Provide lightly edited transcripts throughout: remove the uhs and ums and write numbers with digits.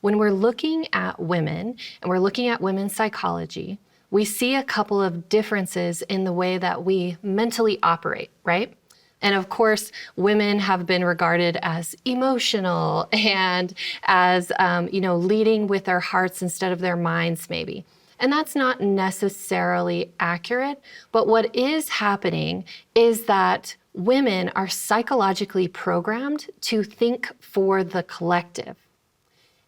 when we're looking at women and we're looking at women's psychology, we see a couple of differences in the way that we mentally operate, right? And of course, women have been regarded as emotional and as, leading with their hearts instead of their minds, maybe. And that's not necessarily accurate. But what is happening is that women are psychologically programmed to think for the collective.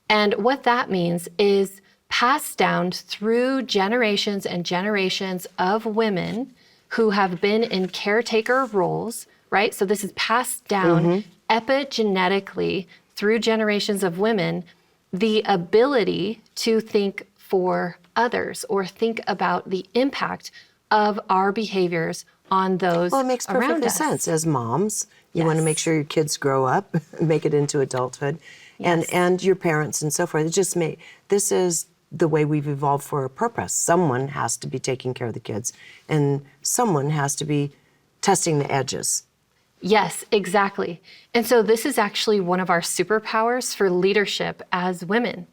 And what that means is passed down through generations and generations of women who have been in caretaker roles, right? So this is passed down epigenetically through generations of women, the ability to think for others or think about the impact of our behaviors on those around us. Well, it makes perfect sense. As moms, you want to make sure your kids grow up, make it into adulthood, and your parents and so forth. This is the way we've evolved for a purpose. Someone has to be taking care of the kids, and someone has to be testing the edges. Yes, exactly. And so this is actually one of our superpowers for leadership as women.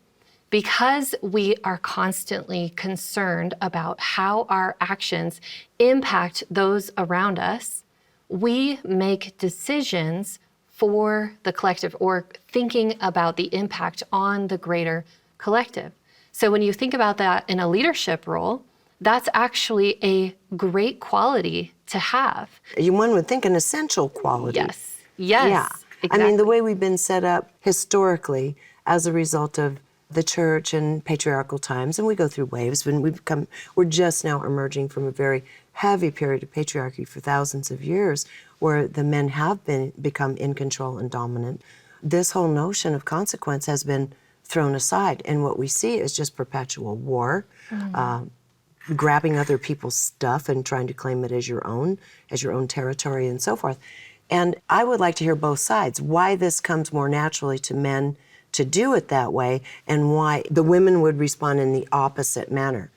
Because we are constantly concerned about how our actions impact those around us, we make decisions for the collective or thinking about the impact on the greater collective. So when you think about that in a leadership role, that's actually a great quality to have. One would think an essential quality. Yes, Yeah. exactly. I mean, the way we've been set up historically as a result of the church and patriarchal times, and we go through waves when we're just now emerging from a very heavy period of patriarchy for thousands of years where the men have become in control and dominant. This whole notion of consequence has been thrown aside, and what we see is just perpetual war, grabbing other people's stuff and trying to claim it as your own territory and so forth. And I would like to hear both sides, why this comes more naturally to men to do it that way, and why the women would respond in the opposite manner.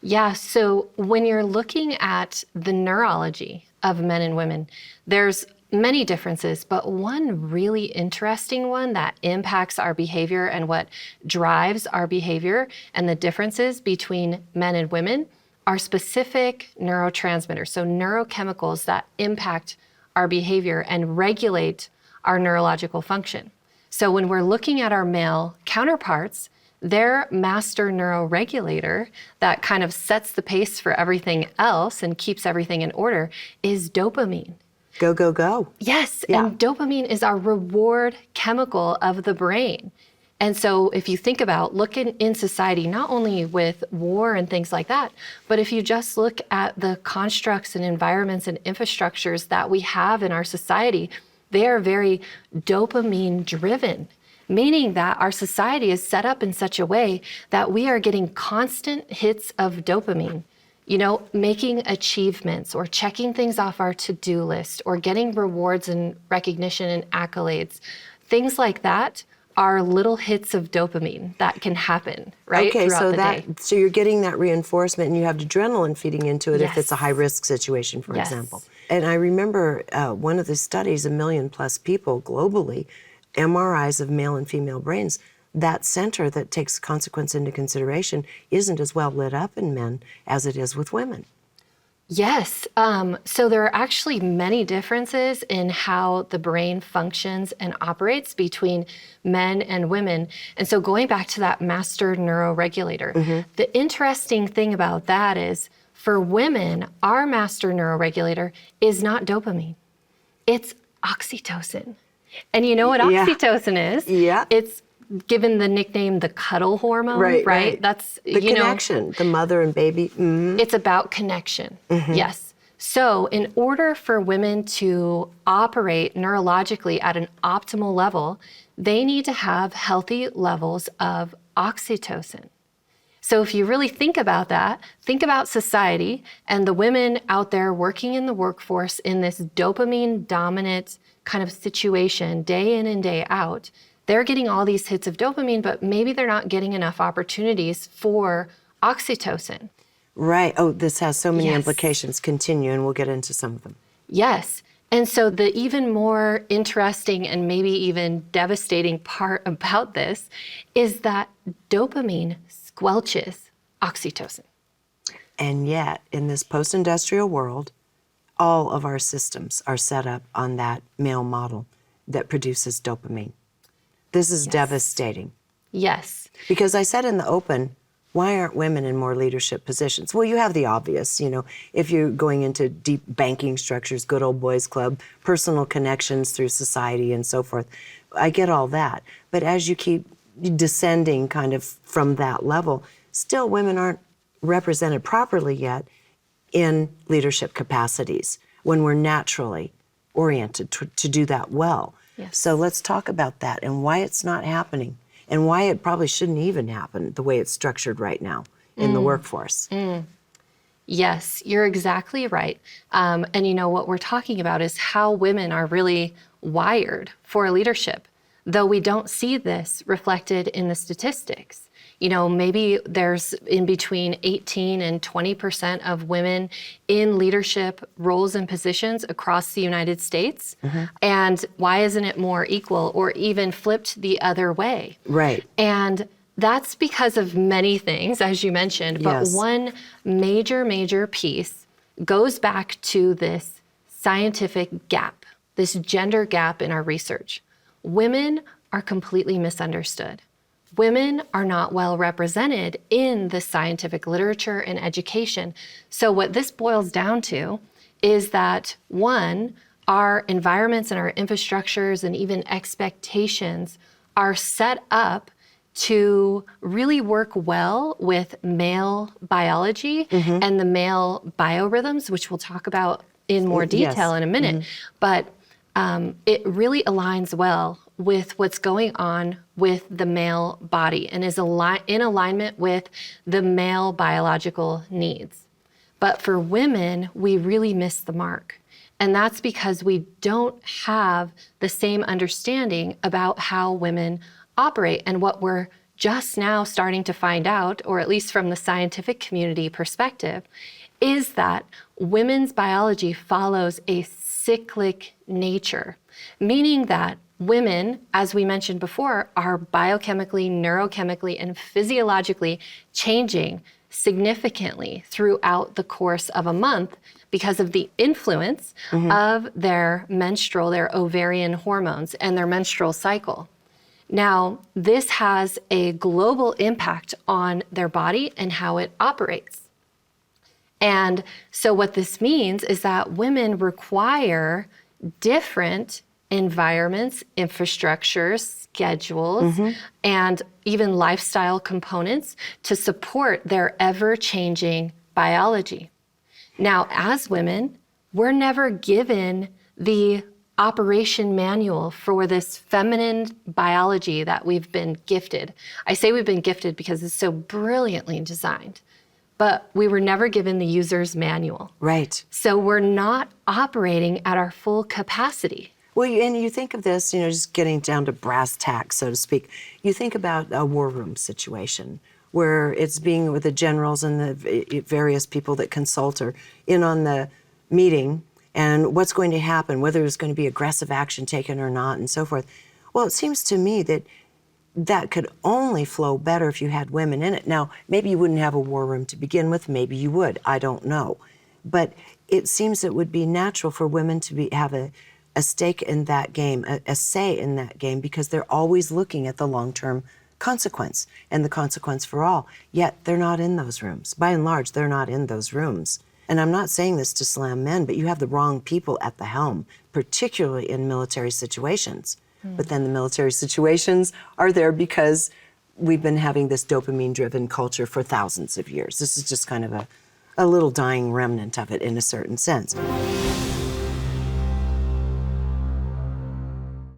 Yeah, so when you're looking at the neurology of men and women, there's many differences, but one really interesting one that impacts our behavior and what drives our behavior and the differences between men and women are specific neurotransmitters, so neurochemicals that impact our behavior and regulate our neurological function. So when we're looking at our male counterparts, their master neuroregulator that kind of sets the pace for everything else and keeps everything in order is dopamine. Go, go, go. Yes, and dopamine is our reward chemical of the brain. And so if you think about looking in society, not only with war and things like that, but if you just look at the constructs and environments and infrastructures that we have in our society, they are very dopamine driven, meaning that our society is set up in such a way that we are getting constant hits of dopamine. You know, making achievements or checking things off our to-do list or getting rewards and recognition and accolades. Things like that are little hits of dopamine that can happen, right? Okay, throughout the day. So you're getting that reinforcement and you have adrenaline feeding into it if it's a high-risk situation, for example. And I remember one of the studies, 1 million plus people globally, MRIs of male and female brains, that center that takes consequence into consideration isn't as well lit up in men as it is with women. Yes. So there are actually many differences in how the brain functions and operates between men and women. And so going back to that master neuroregulator, the interesting thing about that is for women, our master neuroregulator is not dopamine. It's oxytocin. And you know what oxytocin is? Yeah. It's given the nickname the cuddle hormone, right? That's the connection, the mother and baby. It's about connection, yes. So in order for women to operate neurologically at an optimal level, they need to have healthy levels of oxytocin. So if you really think about that, think about society and the women out there working in the workforce in this dopamine dominant kind of situation, day in and day out. They're getting all these hits of dopamine, but maybe they're not getting enough opportunities for oxytocin. Right. Oh, this has so many implications. Continue, and we'll get into some of them. Yes. And so the even more interesting and maybe even devastating part about this is that dopamine squelches oxytocin. And yet, in this post-industrial world, all of our systems are set up on that male model that produces dopamine. This is devastating. Yes. Because I said in the open, why aren't women in more leadership positions? Well, you have the obvious, if you're going into deep banking structures, good old boys club, personal connections through society and so forth. I get all that. But as you keep descending kind of from that level, still women aren't represented properly yet in leadership capacities when we're naturally oriented to do that well. Yes. So let's talk about that and why it's not happening and why it probably shouldn't even happen the way it's structured right now in the workforce. Yes, you're exactly right. And what we're talking about is how women are really wired for leadership, though we don't see this reflected in the statistics. Maybe there's in between 18 and 20% of women in leadership roles and positions across the United States. And why isn't it more equal or even flipped the other way? Right. And that's because of many things, as you mentioned, but Yes. one major piece goes back to this scientific gap, this gender gap in our research. Women are completely misunderstood. Women are not well represented in the scientific literature and education. So what this boils down to is that, one, our environments and our infrastructures and even expectations are set up to really work well with male biology and the male biorhythms, which we'll talk about in more detail in a minute. But it really aligns well with what's going on with the male body and is in alignment with the male biological needs. But for women, we really miss the mark. And that's because we don't have the same understanding about how women operate. And what we're just now starting to find out, or at least from the scientific community perspective, is that women's biology follows a cyclic nature, meaning that women, as we mentioned before, are biochemically, neurochemically, and physiologically changing significantly throughout the course of a month because of the influence of their ovarian hormones and their menstrual cycle. Now, this has a global impact on their body and how it operates. And so what this means is that women require different environments, infrastructures, schedules, and even lifestyle components to support their ever-changing biology. Now, as women, we're never given the operation manual for this feminine biology that we've been gifted. I say we've been gifted because it's so brilliantly designed, but we were never given the user's manual. Right. So we're not operating at our full capacity. Well, and you think of this, just getting down to brass tacks, so to speak. You think about a war room situation where it's being with the generals and the various people that consult are in on the meeting and what's going to happen, whether there's going to be aggressive action taken or not, and so forth. Well, it seems to me that that could only flow better if you had women in it. Now, maybe you wouldn't have a war room to begin with. Maybe you would. I don't know. But it seems it would be natural for women to have a stake in that game, a say in that game, because they're always looking at the long-term consequence and the consequence for all. Yet they're not in those rooms. By and large, they're not in those rooms. And I'm not saying this to slam men, but you have the wrong people at the helm, particularly in military situations. But then the military situations are there because we've been having this dopamine-driven culture for thousands of years. This is just kind of a little dying remnant of it in a certain sense.